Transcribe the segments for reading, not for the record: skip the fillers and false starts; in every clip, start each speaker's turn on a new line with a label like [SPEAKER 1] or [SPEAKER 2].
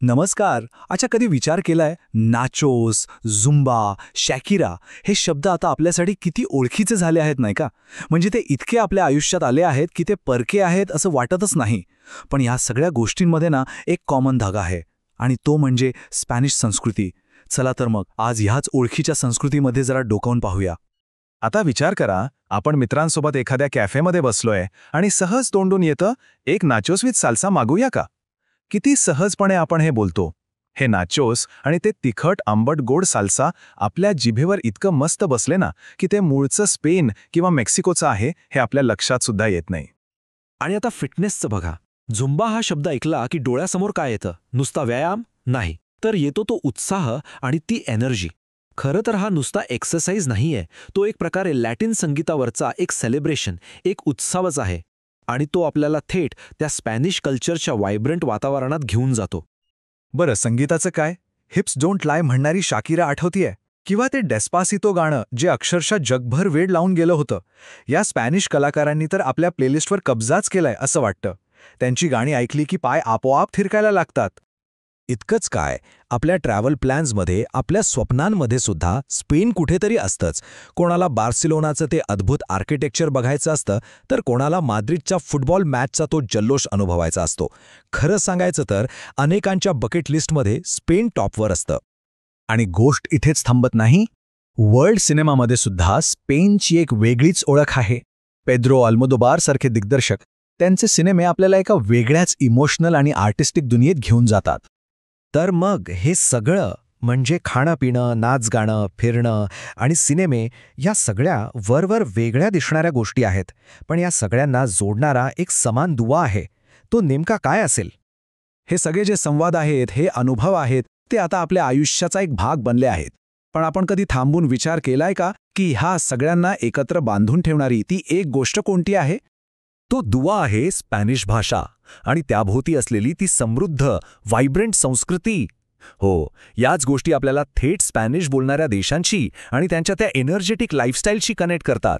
[SPEAKER 1] नमस्कार. अच्छा, कधी विचार केलाय नाचोस, झुंबा, शॅकिरा हे शब्द आता आपल्यासाठी किती ओळखीचे झाले आहेत नाही का? म्हणजे ते इतके आपल्या आयुष्यात आले आहेत की ते परके आहेत असं वाटतच नाही. पण या सगळ्या गोष्टींमध्ये ना एक कॉमन धागा आहे आणि तो म्हणजे स्पॅनिश संस्कृती. चला तर मग आज ह्याच ओळखीच्या संस्कृतीमध्ये जरा डोकावून पाहूया.
[SPEAKER 2] आता विचार करा, आपण मित्रांसोबत एखाद्या कॅफेमध्ये बसलोय आणि सहज तोंडून येतं, एक नाचोस विथ साल्सा मागूया का? किती सहजपणे आपण हे बोलतो. हे नाचोस आणि ते तिखट आंबट गोड साल्सा आपल्या जिभेवर इतकं मस्त बसले ना की ते मूळचं स्पेन किंवा मेक्सिकोचं आहे हे आपल्या लक्षात सुद्धा येत नाही.
[SPEAKER 3] आणि आता फिटनेसचं बघा. झुंबा हा शब्द ऐकला की डोळ्यासमोर काय येतं? नुसता व्यायाम नाही, तर येतो तो उत्साह आणि ती एनर्जी. खरं तर हा नुसता एक्सरसाइज नाहीये, तो एक प्रकारे लॅटिन संगीतावरचा एक सेलिब्रेशन, एक उत्सवच आहे. आणि तो आपल्याला थेट त्या स्पॅनिश कल्चरच्या व्हायब्रंट वातावरणात घेऊन जातो.
[SPEAKER 2] बरं, संगीताचं काय? हिप्स डोंट लाय म्हणणारी शाकिरा आठवतीये? किंवा ते डेस्पासितो गाणं जे अक्षरशः जगभर वेड लावून गेलं होतं. या स्पॅनिश कलाकारांनी तर आपल्या प्लेलिस्टवर कब्जाच केलाय असं वाटतं. त्यांची गाणी ऐकली की पाय आपोआप थिरकायला लागतात.
[SPEAKER 1] इतकंच काय, आपल्या ट्रॅव्हल प्लॅन्समध्ये, आपल्या स्वप्नांमध्ये सुद्धा स्पेन कुठेतरी असतंच. कोणाला बार्सिलोनाचं ते अद्भुत आर्किटेक्चर बघायचं असतं, तर कोणाला माद्रिदच्या फुटबॉल मॅचचा तो जल्लोष अनुभवायचा असतो. खरं सांगायचं तर अनेकांच्या बकेट लिस्टमध्ये स्पेन टॉपवर असतं. आणि गोष्ट इथेच थांबत नाही. वर्ल्ड सिनेमामध्ये सुद्धा स्पेनची एक वेगळीच ओळख आहे. पेद्रो अल्मोदोबार सारखे दिग्दर्शक त्यांचे सिनेमे आपल्याला एका वेगळ्याच इमोशनल आणि आर्टिस्टिक दुनियेत घेऊन जातात.
[SPEAKER 3] तर मग हे सगळं म्हणजे खाणं-पिणं, नाच-गाणं, फिरणं आणि सिनेमे या सगळ्या वरवर वेगळ्या दिसणाऱ्या गोष्टी आहेत. पण या सगळ्यांना जोडणारा एक समान दुवा आहे. तो नेमका काय असेल?
[SPEAKER 1] हे सगळे जे संवाद आहेत, हे अनुभव आहेत, ते आता आपल्या आयुष्याचा एक भाग बनले आहेत. पण आपण कधी थांबून विचार केलाय का की ह्या सगळ्यांना एकत्र बांधून ठेवणारी ती एक गोष्ट कोणती आहे?
[SPEAKER 3] तो दुवा आहे स्पॅनिश भाषा आणि त्याभोवती असलेली ती समृद्ध, व्हायब्रंट संस्कृती. हो, याच गोष्टी आपल्याला थेट स्पॅनिश बोलणाऱ्या देशांशी आणि त्यांच्या त्या एनर्जेटिक लाईफस्टाईलशी कनेक्ट करतात.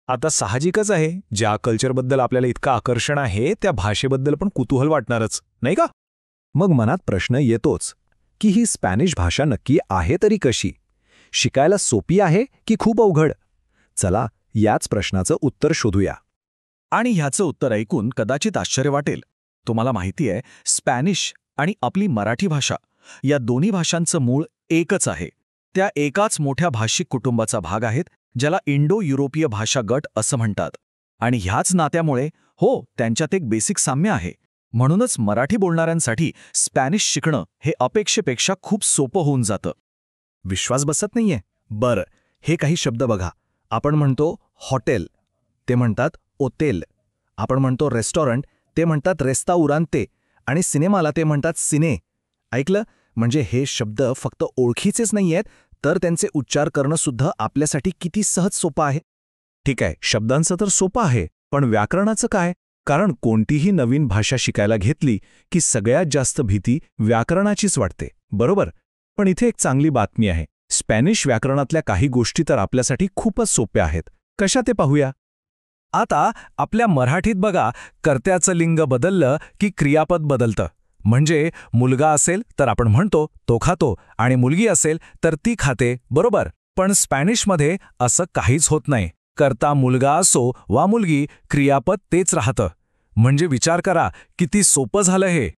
[SPEAKER 1] आता साहजिकच आहे, ज्या कल्चरबद्दल आपल्याला इतकं आकर्षण आहे त्या भाषेबद्दल पण कुतूहल वाटणारच, नाही का?
[SPEAKER 3] मग मनात प्रश्न येतोच की ही स्पॅनिश भाषा नक्की आहे तरी कशी? शिकायला सोपी आहे की खूप अवघड? चला, याच प्रश्नाचं उत्तर शोधूया.
[SPEAKER 1] आणि ह्याचं उत्तर ऐकून कदाचित आश्चर्य वाटेल. तुम्हाला माहिती आहे, स्पॅनिश आणि आपली मराठी भाषा या दोन्ही भाषांचं मूळ एकच आहे. त्या एकाच मोठ्या भाषिक कुटुंबाचा भाग आहेत, ज्याला इंडो युरोपीय भाषा गट असं म्हणतात. आणि ह्याच नात्यामुळे त्यांच्यात एक बेसिक साम्य आहे. म्हणूनच मराठी बोलणाऱ्यांसाठी स्पॅनिश शिकणं हे अपेक्षेपेक्षा खूप सोपं होऊन जातं. विश्वास बसत नाहीये? बरं, हे काही शब्द बघा. आपण म्हणतो हॉटेल, ते म्हणतात ओतेल. आपण म्हणतो रेस्टॉरंट, ते म्हणतात रेस्ताउरांते. आणि सिनेमाला ते म्हणतात सिने. ऐकलं? म्हणजे हे शब्द फक्त ओळखीचेच नाहीयेत, तर त्यांचे उच्चार करणं सुद्धा आपल्यासाठी किती सहज सोपं आहे.
[SPEAKER 2] ठीक आहे, शब्दांचं तर सोपं आहे, पण व्याकरणाचं काय? कारण कोणतीही नवीन भाषा शिकायला घेतली की सगळ्यात जास्त भीती व्याकरणाचीच वाटते, बरोबर? पण इथे एक चांगली बातमी आहे. स्पॅनिश व्याकरणातल्या काही गोष्टी तर आपल्यासाठी खूपच सोप्या आहेत. कशा ते पाहूया.
[SPEAKER 1] आता आपल्या मराठीत बघा, कर्त्याचं लिंग बदललं की क्रियापद बदलतं. म्हणजे मुलगा असेल तर आपण म्हणतो तो खातो आणि मुलगी असेल तर ती खाते, बरोबर? पण स्पॅनिशमध्ये असं काहीच होत नाही. कर्ता मुलगा असो वा मुलगी, क्रियापद तेच राहतं. म्हणजे विचार करा, किती सोपं झालं हे.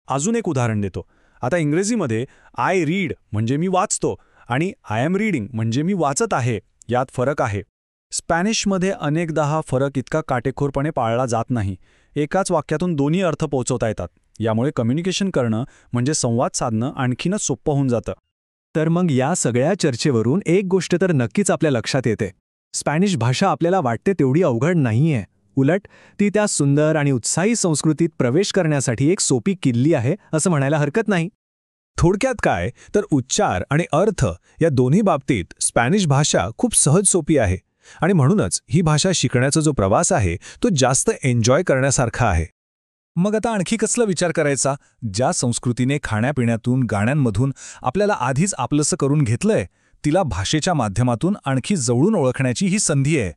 [SPEAKER 1] अजून एक उदाहरण देतो. आता इंग्रजीमध्ये आय रीड म्हणजे मी वाचतो आणि आय एम रीडिंग म्हणजे मी वाचत आहे, यात फरक आहे. स्पॅनिशमध्ये अनेकदा हा फरक इतका काटेकोरपणे पाळला जात नाही. एकाच वाक्यातून दोन्ही अर्थ पोहोचवता येतात. यामुळे कम्युनिकेशन करणं म्हणजे संवाद साधणं आणखीनच सोपं होऊन जातं.
[SPEAKER 3] तर मग या सगळ्या चर्चेवरून एक गोष्ट तर नक्कीच आपल्या लक्षात येते. स्पॅनिश भाषा आपल्याला वाटते तेवढी अवघड नाहीये. उलट ती त्या सुंदर आणि उत्साही संस्कृतीत प्रवेश करण्यासाठी एक सोपी किल्ली आहे असं म्हणायला हरकत नाही.
[SPEAKER 2] थोडक्यात काय, तर उच्चार आणि अर्थ या दोन्ही बाबतीत स्पॅनिश भाषा खूप सहज सोपी आहे. आणि म्हणूनच ही भाषा शिकण्याचा जो प्रवास आहे तो जास्त एन्जॉय करण्यासारखा आहे.
[SPEAKER 1] मग आता आणखी कसला विचार करायचा? ज्या संस्कृतीने खाण्यापिण्यातून, गाण्यांमधून आपल्याला आधीच आपलंसं करून घेतलंय, तिला भाषेच्या माध्यमातून आणखी जवळून ओळखण्याची ही संधी आहे.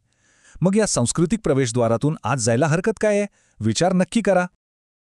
[SPEAKER 1] मग या सांस्कृतिक प्रवेशद्वारातून आज जायला हरकत काय आहे? विचार नक्की करा.